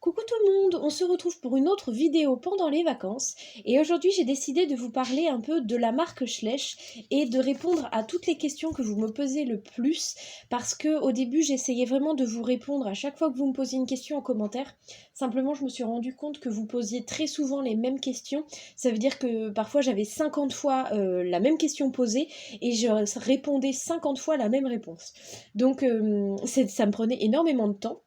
Coucou tout le monde, on se retrouve pour une autre vidéo pendant les vacances et aujourd'hui j'ai décidé de vous parler un peu de la marque Schleich et de répondre à toutes les questions que vous me posez le plus parce que au début j'essayais vraiment de vous répondre à chaque fois que vous me posiez une question en commentaire. Simplement je me suis rendu compte que vous posiez très souvent les mêmes questions. Ça veut dire que parfois j'avais 50 fois la même question posée et je répondais 50 fois la même réponse. Donc ça me prenait énormément de temps.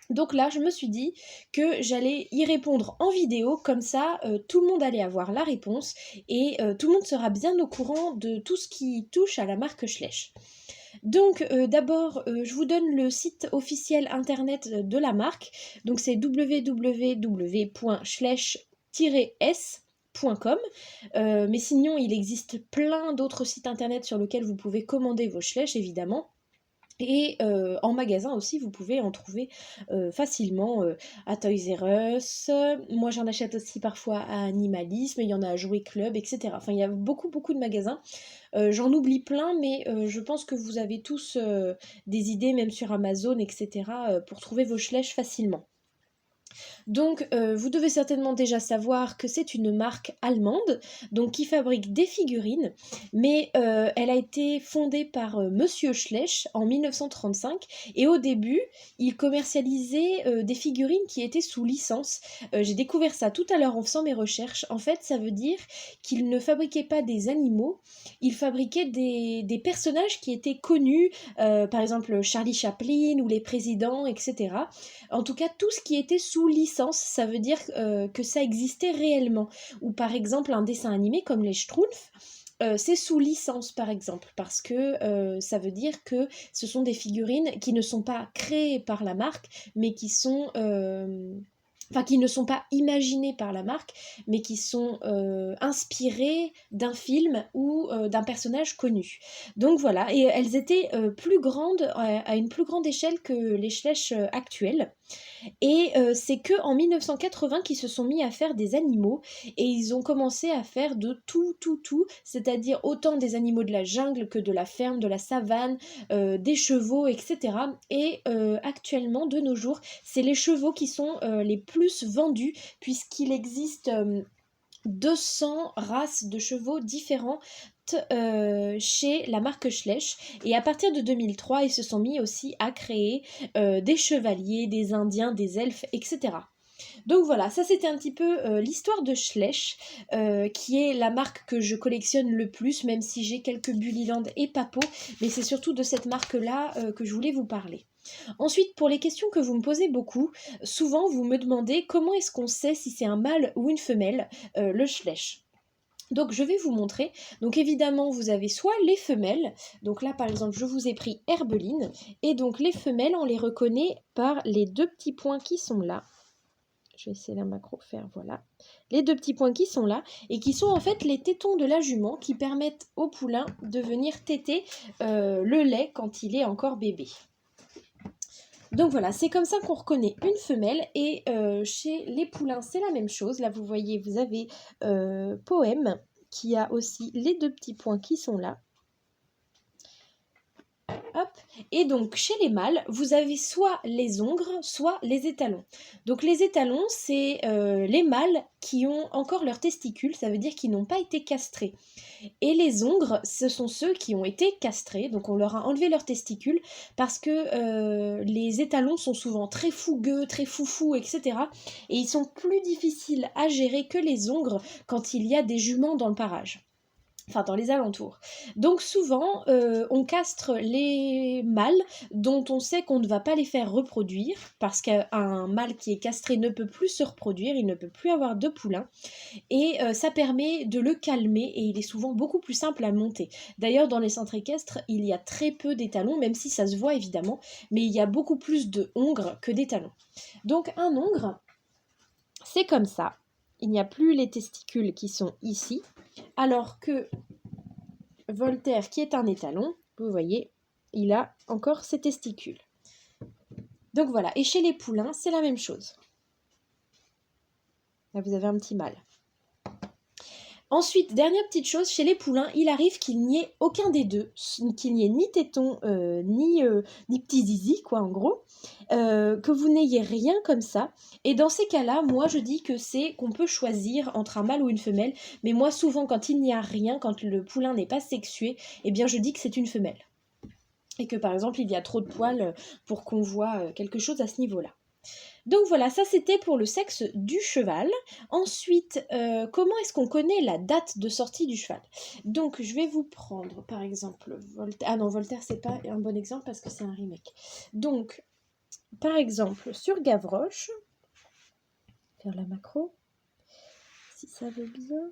Donc là, je me suis dit que j'allais y répondre en vidéo, comme ça tout le monde allait avoir la réponse et tout le monde sera bien au courant de tout ce qui touche à la marque Schleich. Donc d'abord, je vous donne le site officiel internet de la marque, donc c'est www.schleich-s.com. Mais sinon, il existe plein d'autres sites internet sur lesquels vous pouvez commander vos Schleich, évidemment. Et en magasin aussi, vous pouvez en trouver facilement à Toys R Us. Moi, j'en achète aussi parfois à Animalisme, il y en a à Jouet Club, etc. Enfin, il y a beaucoup, beaucoup de magasins. J'en oublie plein, mais je pense que vous avez tous des idées, même sur Amazon, etc., pour trouver vos Schleich facilement. Donc, vous devez certainement déjà savoir que c'est une marque allemande, donc qui fabrique des figurines, mais elle a été fondée par Monsieur Schleich en 1935, et au début, il commercialisait des figurines qui étaient sous licence. J'ai découvert ça tout à l'heure en faisant mes recherches. En fait, ça veut dire qu'il ne fabriquait pas des animaux, il fabriquait des personnages qui étaient connus, par exemple Charlie Chaplin ou les présidents, etc. En tout cas, tout ce qui était sous licence, ça veut dire que ça existait réellement. Ou par exemple, un dessin animé comme les Schtroumpfs, c'est sous licence par exemple, parce que ça veut dire que ce sont des figurines qui ne sont pas créées par la marque, mais qui sont... Enfin, qui ne sont pas imaginées par la marque, mais qui sont inspirées d'un film ou d'un personnage connu. Donc voilà, et elles étaient plus grandes, à une plus grande échelle que les Schleich actuelles. Et c'est que en 1980 qu'ils se sont mis à faire des animaux et ils ont commencé à faire de tout, c'est-à-dire autant des animaux de la jungle que de la ferme, de la savane, des chevaux, etc. Et actuellement, de nos jours, c'est les chevaux qui sont les plus vendus puisqu'il existe 200 races de chevaux différents chez la marque Schleich, et à partir de 2003 ils se sont mis aussi à créer des chevaliers, des indiens, des elfes, etc. Donc voilà, ça c'était un petit peu l'histoire de Schleich, qui est la marque que je collectionne le plus, même si j'ai quelques Bullyland et Papo, mais c'est surtout de cette marque-là que je voulais vous parler. Ensuite, pour les questions que vous me posez beaucoup, souvent vous me demandez comment est-ce qu'on sait si c'est un mâle ou une femelle, le Schleich. Donc je vais vous montrer. Donc évidemment vous avez soit les femelles, donc là par exemple je vous ai pris Herbeline, et donc les femelles on les reconnaît par les deux petits points qui sont là. Je vais essayer d'un macro faire, voilà. Les deux petits points qui sont là, et qui sont en fait les tétons de la jument qui permettent au poulain de venir téter le lait quand il est encore bébé. Donc voilà, c'est comme ça qu'on reconnaît une femelle, et chez les poulains c'est la même chose. Là vous voyez, vous avez Poème qui a aussi les deux petits points qui sont là. Hop. Et donc chez les mâles, vous avez soit les ongres, soit les étalons. Donc les étalons, c'est les mâles qui ont encore leurs testicules, ça veut dire qu'ils n'ont pas été castrés. Et les ongres, ce sont ceux qui ont été castrés, donc on leur a enlevé leurs testicules, parce que les étalons sont souvent très fougueux, très foufous, etc. Et ils sont plus difficiles à gérer que les ongres quand il y a des juments dans le parage. Enfin, dans les alentours. Donc souvent, on castre les mâles dont on sait qu'on ne va pas les faire reproduire, parce qu'un mâle qui est castré ne peut plus se reproduire, il ne peut plus avoir de poulain, et ça permet de le calmer, et il est souvent beaucoup plus simple à monter. D'ailleurs, dans les centres équestres, il y a très peu d'étalons, même si ça se voit évidemment, mais il y a beaucoup plus de hongres que d'étalons. Donc un hongre, c'est comme ça. Il n'y a plus les testicules qui sont ici, alors que Voltaire, qui est un étalon, vous voyez, il a encore ses testicules. Donc voilà, et chez les poulains, c'est la même chose. Là, vous avez un petit mâle. Ensuite, dernière petite chose, chez les poulains, il arrive qu'il n'y ait aucun des deux, qu'il n'y ait ni téton, ni petit zizi, quoi, en gros, que vous n'ayez rien comme ça. Et dans ces cas-là, moi, je dis que c'est qu'on peut choisir entre un mâle ou une femelle. Mais moi, souvent, quand il n'y a rien, quand le poulain n'est pas sexué, eh bien, je dis que c'est une femelle. Et que, par exemple, il y a trop de poils pour qu'on voit quelque chose à ce niveau-là. Donc voilà, ça c'était pour le sexe du cheval. Ensuite, comment est-ce qu'on connaît la date de sortie du cheval? Donc je vais vous prendre par exemple Voltaire. Ah non, Voltaire c'est pas un bon exemple parce que c'est un remake. Donc, par exemple, sur Gavroche, faire la macro, si ça veut bien.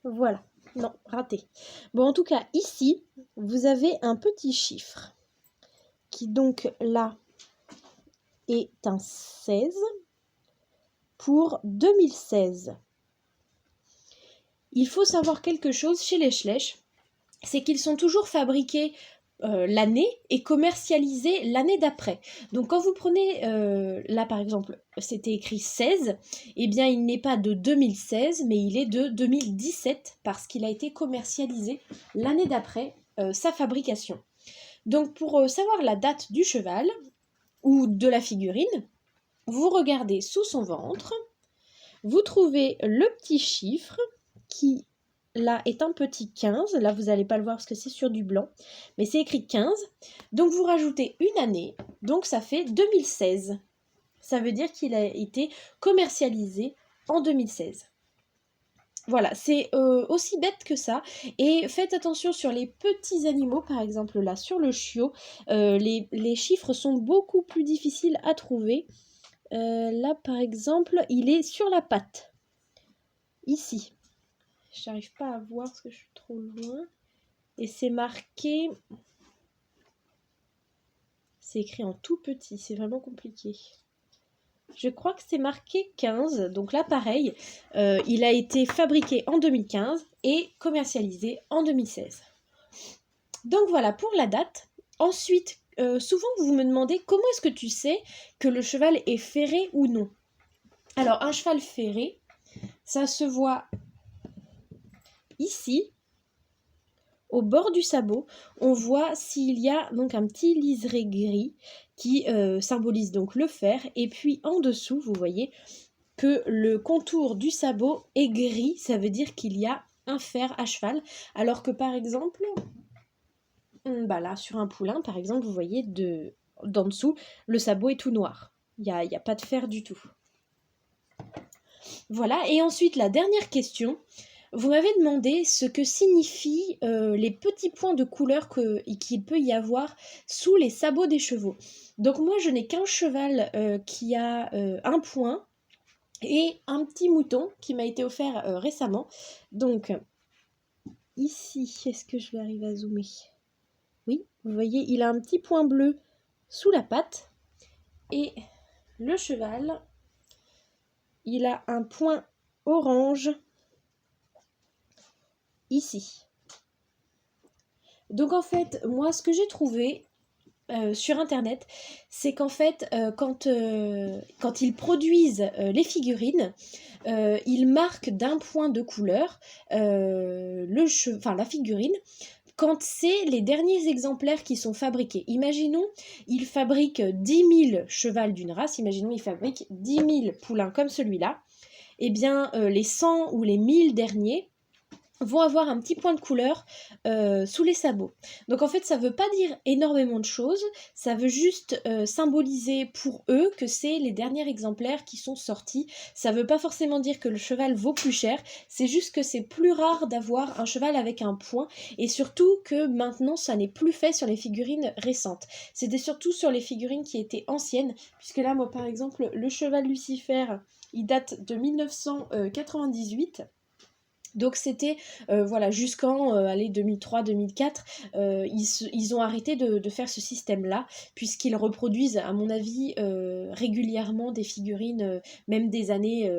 Voilà, non, raté. Bon, en tout cas, ici, vous avez un petit chiffre qui donc là est un 16 pour 2016. Il faut savoir quelque chose chez les Schleich, c'est qu'ils sont toujours fabriqués l'année et commercialisés l'année d'après. Donc quand vous prenez, là par exemple, c'était écrit 16, eh bien il n'est pas de 2016, mais il est de 2017 parce qu'il a été commercialisé l'année d'après sa fabrication. Donc pour savoir la date du cheval ou de la figurine, vous regardez sous son ventre, vous trouvez le petit chiffre qui là est un petit 15, là vous n'allez pas le voir parce que c'est sur du blanc, mais c'est écrit 15, donc vous rajoutez une année, donc ça fait 2016. Ça veut dire qu'il a été commercialisé en 2016. Voilà, c'est aussi bête que ça. Et faites attention sur les petits animaux, par exemple là sur le chiot, les chiffres sont beaucoup plus difficiles à trouver. Là par exemple, il est sur la patte, ici. J'arrive pas à voir parce que je suis trop loin. Et c'est marqué... C'est écrit en tout petit, c'est vraiment compliqué. Je crois que c'est marqué 15. Donc là, pareil, il a été fabriqué en 2015 et commercialisé en 2016. Donc voilà pour la date. Ensuite, souvent vous me demandez comment est-ce que tu sais que le cheval est ferré ou non. Alors un cheval ferré, ça se voit ici. Au bord du sabot, on voit s'il y a donc un petit liseré gris qui symbolise donc le fer. Et puis en dessous, vous voyez que le contour du sabot est gris. Ça veut dire qu'il y a un fer à cheval. Alors que par exemple, là sur un poulain, par exemple, vous voyez d'en dessous, le sabot est tout noir. Il n'y a pas de fer du tout. Voilà, et ensuite la dernière question. Vous m'avez demandé ce que signifient les petits points de couleur qu'il peut y avoir sous les sabots des chevaux. Donc moi je n'ai qu'un cheval qui a un point et un petit mouton qui m'a été offert récemment. Donc ici, est-ce que je vais arriver à zoomer? Oui, vous voyez, il a un petit point bleu sous la patte et le cheval, il a un point orange ici. Donc en fait, moi ce que j'ai trouvé sur internet, c'est qu'en fait, quand ils produisent les figurines, ils marquent d'un point de couleur la figurine quand c'est les derniers exemplaires qui sont fabriqués. Imaginons, ils fabriquent 10 000 chevals d'une race, imaginons, ils fabriquent 10 000 poulains comme celui-là, eh bien les 100 ou les 1000 derniers vont avoir un petit point de couleur sous les sabots. Donc en fait, ça ne veut pas dire énormément de choses, ça veut juste symboliser pour eux que c'est les derniers exemplaires qui sont sortis. Ça ne veut pas forcément dire que le cheval vaut plus cher, c'est juste que c'est plus rare d'avoir un cheval avec un point, et surtout que maintenant, ça n'est plus fait sur les figurines récentes. C'était surtout sur les figurines qui étaient anciennes, puisque là, moi par exemple, le cheval Lucifer, il date de 1998. Donc c'était, voilà, jusqu'en 2003-2004, ils ont arrêté de faire ce système-là, puisqu'ils reproduisent, à mon avis, régulièrement des figurines, même des années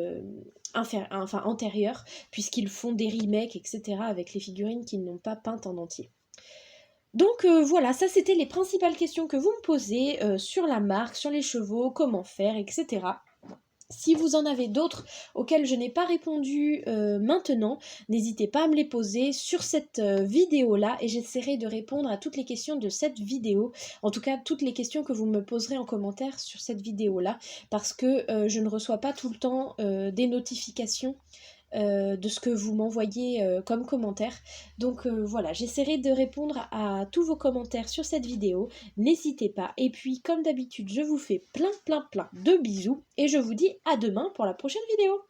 antérieures, puisqu'ils font des remakes, etc., avec les figurines qu'ils n'ont pas peintes en entier. Donc voilà, ça c'était les principales questions que vous me posez sur la marque, sur les chevaux, comment faire, etc. Si vous en avez d'autres auxquelles je n'ai pas répondu maintenant, n'hésitez pas à me les poser sur cette vidéo-là et j'essaierai de répondre à toutes les questions de cette vidéo. En tout cas, toutes les questions que vous me poserez en commentaire sur cette vidéo-là, parce que je ne reçois pas tout le temps des notifications de ce que vous m'envoyez comme commentaire. Donc voilà, j'essaierai de répondre à tous vos commentaires sur cette vidéo. N'hésitez pas. Et puis, comme d'habitude, je vous fais plein de bisous et je vous dis à demain pour la prochaine vidéo.